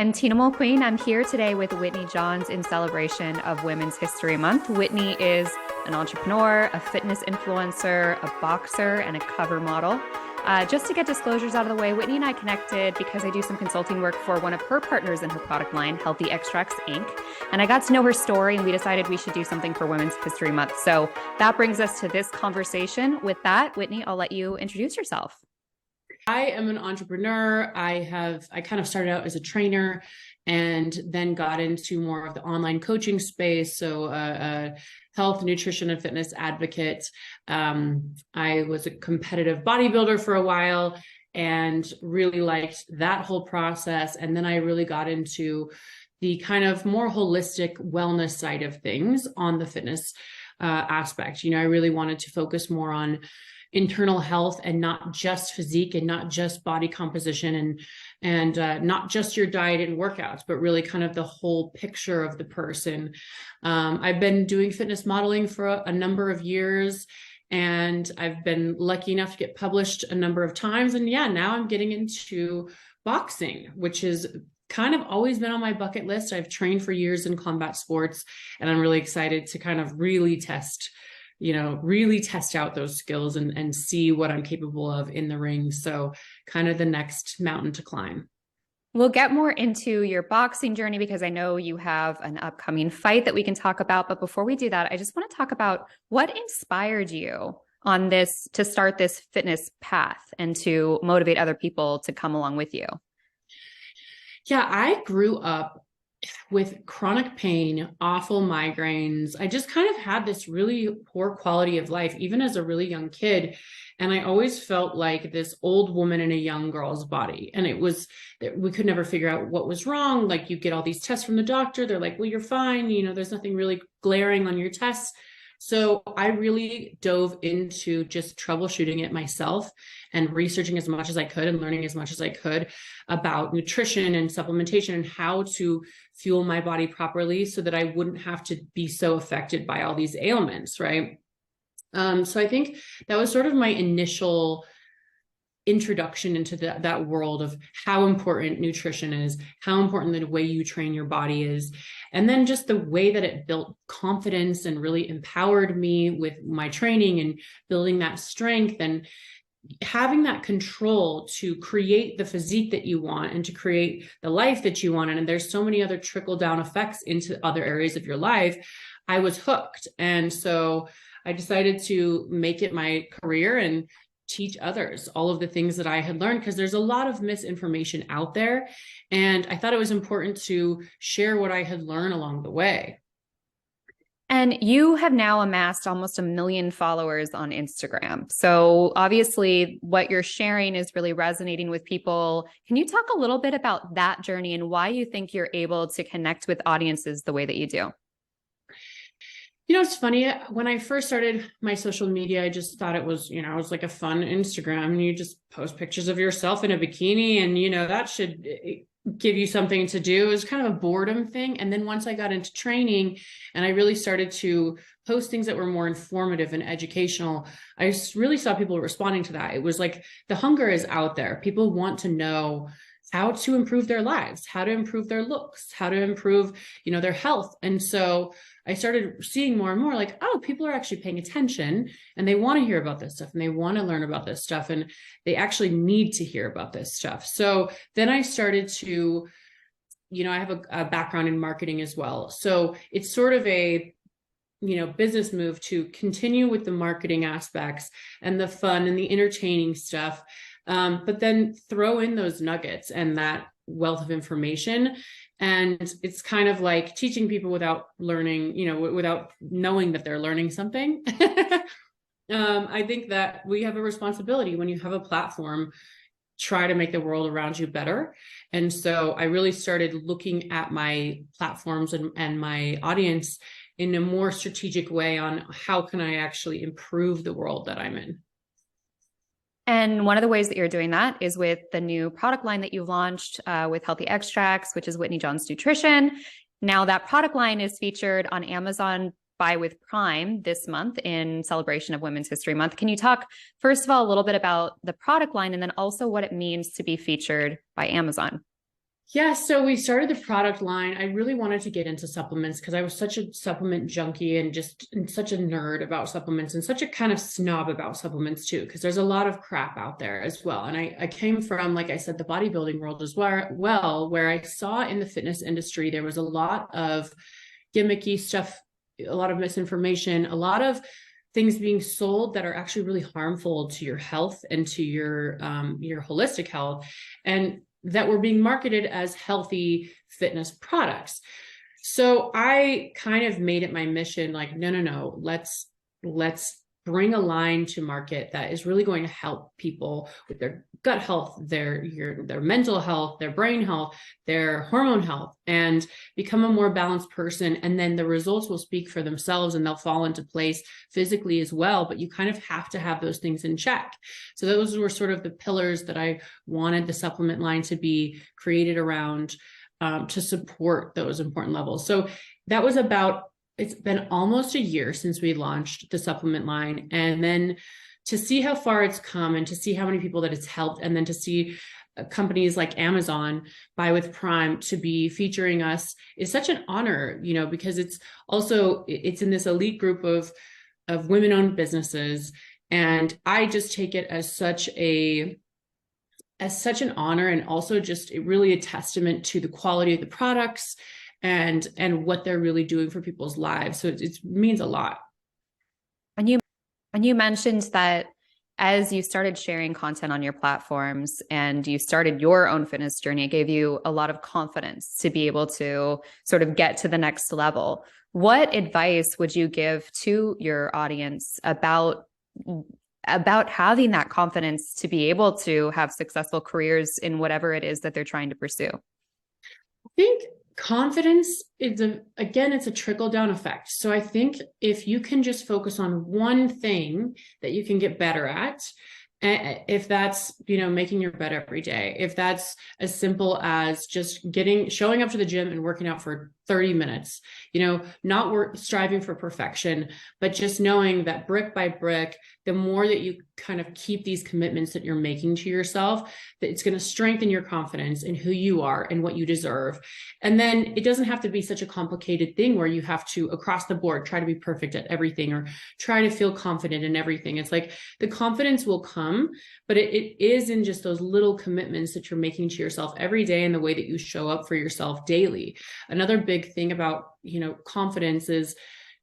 I'm Tina Mulqueen. I'm here today with Whitney Johns in celebration of Women's History Month. Whitney is an entrepreneur, a fitness influencer, a boxer, and a cover model. Just to get disclosures out of the way, Whitney and I connected because I do some consulting work for one of her partners in her product line, Healthy Extracts Inc. And I got to know her story and we decided we should do something for Women's History Month. So that brings us to this conversation. With that, Whitney, I'll let you introduce yourself. I am an entrepreneur. I kind of started out as a trainer and then got into more of the online coaching space. So health, nutrition, and fitness advocate. I was a competitive bodybuilder for a while and really liked that whole process. And then I really got into the kind of more holistic wellness side of things on the fitness aspect. I really wanted to focus more on internal health and not just physique and not just body composition and not just your diet and workouts, but really kind of the whole picture of the person. I've been doing fitness modeling for a number of years, and I've been lucky enough to get published a number of times. And yeah, now I'm getting into boxing, which is kind of always been on my bucket list. I've trained for years in combat sports, and I'm really excited to kind of really test out those skills and see what I'm capable of in the ring. So kind of the next mountain to climb. We'll get more into your boxing journey because I know you have an upcoming fight that we can talk about. But before we do that, I just want to talk about what inspired you on this to start this fitness path and to motivate other people to come along with you. Yeah, I grew up with chronic pain, awful migraines. I just kind of had this really poor quality of life, even as a really young kid. And I always felt like this old woman in a young girl's body. And we could never figure out what was wrong. Like, you get all these tests from the doctor. They're like, well, you're fine. There's nothing really glaring on your tests. So I really dove into just troubleshooting it myself and researching as much as I could and learning as much as I could about nutrition and supplementation and how to fuel my body properly so that I wouldn't have to be so affected by all these ailments, right? So I think that was sort of my initial introduction into that world of how important nutrition is, how important the way you train your body is, and then just the way that it built confidence and really empowered me with my training and building that strength and having that control to create the physique that you want and to create the life that you want. And there's so many other trickle down effects into other areas of your life. I was hooked. And so I decided to make it my career and teach others all of the things that I had learned, because there's a lot of misinformation out there. And I thought it was important to share what I had learned along the way. And you have now amassed almost 1 million followers on Instagram. So obviously what you're sharing is really resonating with people. Can you talk a little bit about that journey and why you think you're able to connect with audiences the way that you do? It's funny. When I first started my social media, I just thought it was like a fun Instagram, and you just post pictures of yourself in a bikini and, that should give you something to do. It was kind of a boredom thing. And then once I got into training and I really started to post things that were more informative and educational, I really saw people responding to that. It was like the hunger is out there. People want to know how to improve their lives, how to improve their looks, how to improve, their health. And so I started seeing more and more like, oh, people are actually paying attention and they want to hear about this stuff and they want to learn about this stuff and they actually need to hear about this stuff. So then I started to, I have a background in marketing as well. So it's sort of a, business move to continue with the marketing aspects and the fun and the entertaining stuff. But then throw in those nuggets and that wealth of information. And it's kind of like teaching people without learning, without knowing that they're learning something. I think that we have a responsibility when you have a platform, try to make the world around you better. And so I really started looking at my platforms and my audience in a more strategic way on how can I actually improve the world that I'm in. And one of the ways that you're doing that is with the new product line that you've launched with Healthy Extracts, which is Whitney Johns Nutrition. Now that product line is featured on Amazon Buy with Prime this month in celebration of Women's History Month. Can you talk, first of all, a little bit about the product line and then also what it means to be featured by Amazon? Yeah, so we started the product line. I really wanted to get into supplements because I was such a supplement junkie and such a nerd about supplements and such a kind of snob about supplements too, because there's a lot of crap out there as well. And I came from, like I said, the bodybuilding world as well, where I saw in the fitness industry, there was a lot of gimmicky stuff, a lot of misinformation, a lot of things being sold that are actually really harmful to your health and to your holistic health, and that were being marketed as healthy fitness products. So I kind of made it my mission, like, no, let's bring a line to market that is really going to help people with their gut health, their mental health, their brain health, their hormone health, and become a more balanced person. And then the results will speak for themselves and they'll fall into place physically as well. But you kind of have to have those things in check. So those were sort of the pillars that I wanted the supplement line to be created around, to support those important levels. So that was it's been almost a year since we launched the supplement line. And then to see how far it's come and to see how many people that it's helped, and then to see companies like Amazon, Buy with Prime, to be featuring us is such an honor, because it's in this elite group of women-owned businesses. And I just take it as such an honor, and also just really a testament to the quality of the products and what they're really doing for people's lives. So it means a lot. And you mentioned that as you started sharing content on your platforms and you started your own fitness journey, it gave you a lot of confidence to be able to sort of get to the next level. What advice would you give to your audience about having that confidence to be able to have successful careers in whatever it is that they're trying to pursue? I think confidence is it's a trickle down effect. So I think if you can just focus on one thing that you can get better at, if that's, making your bed every day, if that's as simple as just showing up to the gym and working out for 30 minutes, not striving for perfection, but just knowing that brick by brick, the more that you kind of keep these commitments that you're making to yourself, that it's going to strengthen your confidence in who you are and what you deserve. And then it doesn't have to be such a complicated thing where you have to, across the board, try to be perfect at everything or try to feel confident in everything. It's like the confidence will come, but it is in just those little commitments that you're making to yourself every day and the way that you show up for yourself daily. Another big thing about, confidence is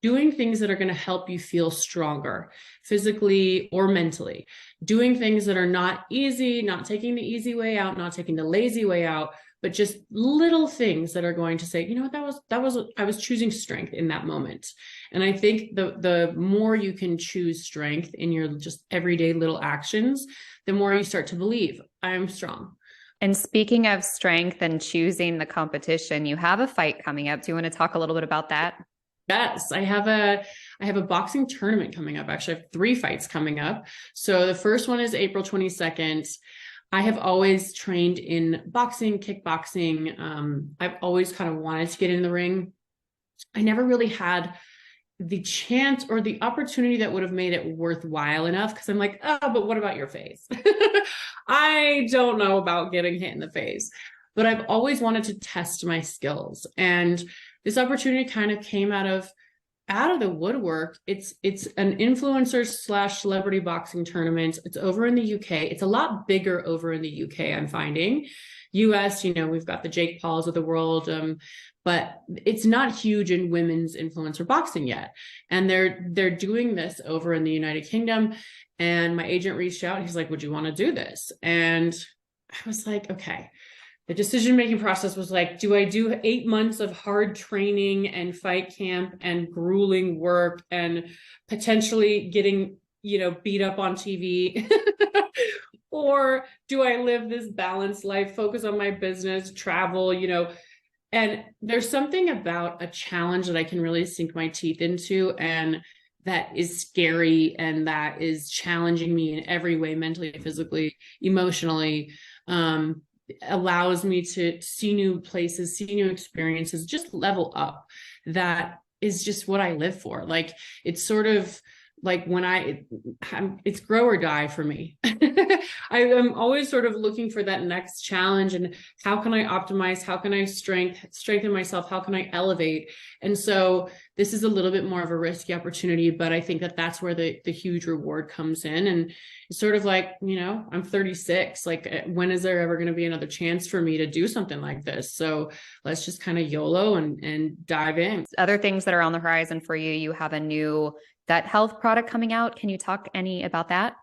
doing things that are going to help you feel stronger physically or mentally, doing things that are not easy, not taking the easy way out, not taking the lazy way out, but just little things that are going to say, I was choosing strength in that moment. And I think the more you can choose strength in your just everyday little actions, the more you start to believe I am strong. And speaking of strength and choosing the competition, you have a fight coming up. Do you want to talk a little bit about that? Yes, I have a boxing tournament coming up. Actually, I have 3 fights coming up. So the first one is April 22nd. I have always trained in boxing, kickboxing. I've always kind of wanted to get in the ring. I never really had the chance or the opportunity that would have made it worthwhile enough, because I'm like, oh, but what about your face? I don't know about getting hit in the face, but I've always wanted to test my skills. And this opportunity kind of came out of the woodwork. It's an influencer / celebrity boxing tournament. It's over in the UK. It's a lot bigger over in the UK, I'm finding. US, we've got the Jake Pauls of the world, but it's not huge in women's influencer boxing yet. And they're doing this over in the United Kingdom. And my agent reached out. He's like, would you want to do this? And I was like, okay. The decision-making process was like, do I do 8 months of hard training and fight camp and grueling work and potentially getting, beat up on TV? Or do I live this balanced life, focus on my business, travel, and there's something about a challenge that I can really sink my teeth into, and that is scary, and that is challenging me in every way, mentally, physically, emotionally, allows me to see new places, see new experiences, just level up. That is just what I live for. Like, it's sort of like it's grow or die for me. I am always sort of looking for that next challenge, and how can I optimize? How can I strengthen myself? How can I elevate? And so this is a little bit more of a risky opportunity, but I think that that's where the huge reward comes in. And it's sort of like, I'm 36. Like, when is there ever going to be another chance for me to do something like this? So let's just kind of YOLO and dive in. Other things that are on the horizon for you, you have a new gut health product coming out. Can you talk any about that?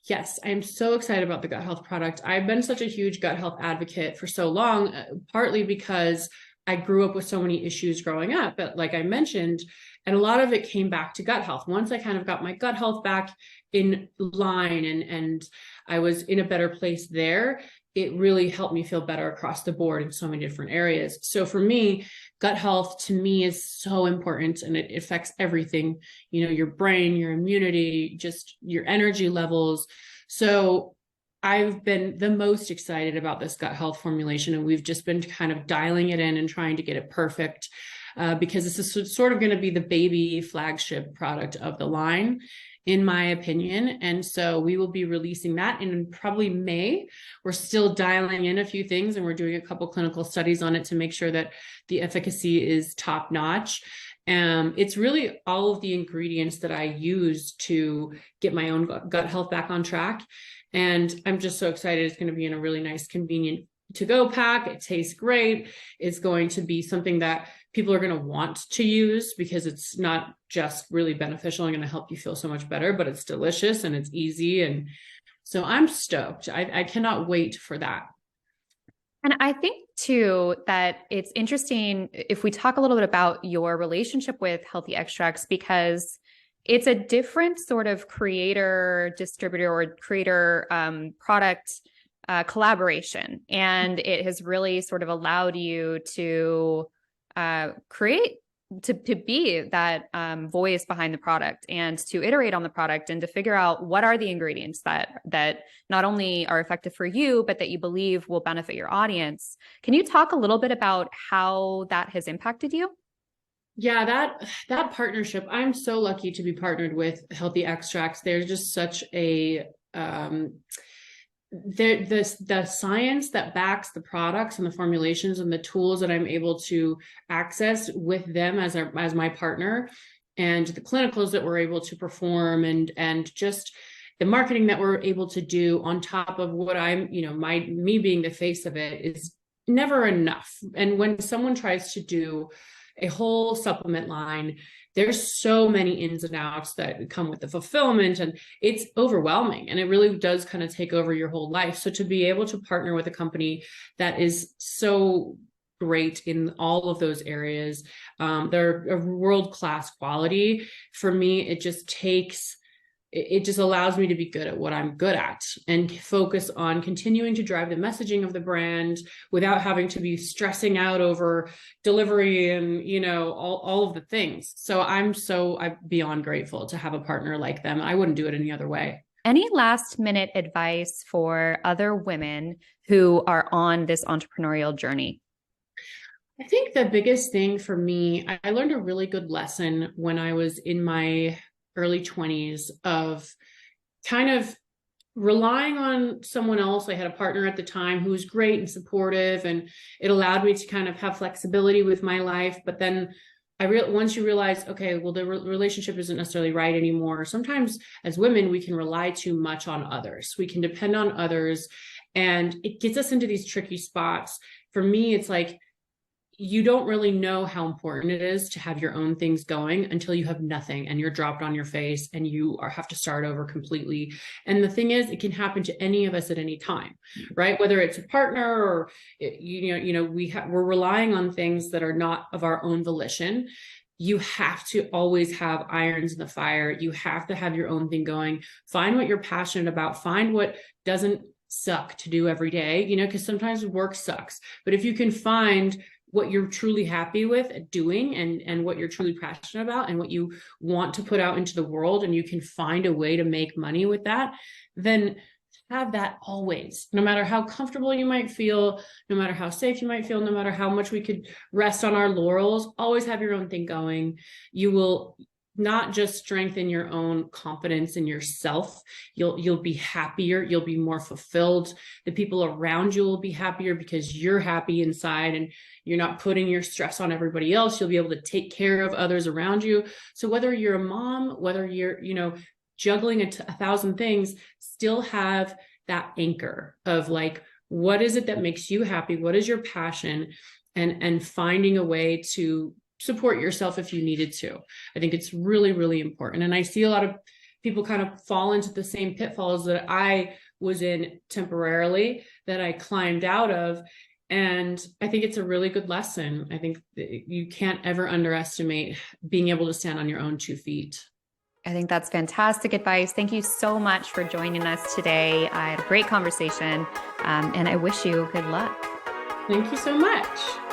Yes, I'm so excited about the gut health product. I've been such a huge gut health advocate for so long, partly because I grew up with so many issues growing up, but like I mentioned, and a lot of it came back to gut health. Once I kind of got my gut health back in line and I was in a better place there, it really helped me feel better across the board in so many different areas. So for me, gut health to me is so important, and it affects everything, your brain, your immunity, just your energy levels. So I've been the most excited about this gut health formulation, and we've just been kind of dialing it in and trying to get it perfect, because this is sort of going to be the baby flagship product of the line, in my opinion. And so we will be releasing that in probably May. We're still dialing in a few things, and we're doing a couple clinical studies on it to make sure that the efficacy is top notch. It's really all of the ingredients that I use to get my own gut health back on track. And I'm just so excited. It's going to be in a really nice, convenient to-go pack. It tastes great. It's going to be something that people are going to want to use, because it's not just really beneficial and going to help you feel so much better, but it's delicious and it's easy. And so I'm stoked. I cannot wait for that. And I think too that it's interesting if we talk a little bit about your relationship with Healthy Extracts, because it's a different sort of creator, distributor, or creator product collaboration. And it has really sort of allowed you to create, to be that voice behind the product, and to iterate on the product, and to figure out what are the ingredients that not only are effective for you, but that you believe will benefit your audience. Can you talk a little bit about how that has impacted you? Yeah, that partnership, I'm so lucky to be partnered with Healthy Extracts. They're just such a the science that backs the products and the formulations and the tools that I'm able to access with them as my partner, and the clinicals that we're able to perform, and just the marketing that we're able to do on top of what I'm, me being the face of it, is never enough. And when someone tries to do a whole supplement line, there's so many ins and outs that come with the fulfillment, and it's overwhelming, and it really does kind of take over your whole life. So to be able to partner with a company that is so great in all of those areas, they're a world-class quality. For me, it just allows me to be good at what I'm good at, and focus on continuing to drive the messaging of the brand without having to be stressing out over delivery and, all of the things. So I'm beyond grateful to have a partner like them. I wouldn't do it any other way. Any last minute advice for other women who are on this entrepreneurial journey? I think the biggest thing for me, I learned a really good lesson when I was in my early 20s of kind of relying on someone else. I had a partner at the time who was great and supportive, and it allowed me to kind of have flexibility with my life. But then once you realize, okay, well, the relationship isn't necessarily right anymore. Sometimes as women, we can rely too much on others. We can depend on others, and it gets us into these tricky spots. For me, it's like, you don't really know how important it is to have your own things going until you have nothing and you're dropped on your face and you have to start over completely. And the thing is, it can happen to any of us at any time, right? Whether it's a partner or, we're relying on things that are not of our own volition. You have to always have irons in the fire. You have to have your own thing going. Find what you're passionate about. Find what doesn't suck to do every day, because sometimes work sucks. But if you can find what you're truly happy with doing, and what you're truly passionate about, and what you want to put out into the world, and you can find a way to make money with that, then have that always. No matter how comfortable you might feel, no matter how safe you might feel, no matter how much we could rest on our laurels, always have your own thing going. You will not just strengthen your own confidence in yourself. You'll be happier, you'll be more fulfilled. The people around you will be happier because you're happy inside and you're not putting your stress on everybody else. You'll be able to take care of others around you. So whether you're a mom, whether you're, juggling a thousand things, still have that anchor of like, what is it that makes you happy? What is your passion? And finding a way to support yourself if you needed to. I think it's really, really important. And I see a lot of people kind of fall into the same pitfalls that I was in temporarily, that I climbed out of. And I think it's a really good lesson. I think you can't ever underestimate being able to stand on your own 2 feet. I think that's fantastic advice. Thank you so much for joining us today. I had a great conversation, and I wish you good luck. Thank you so much.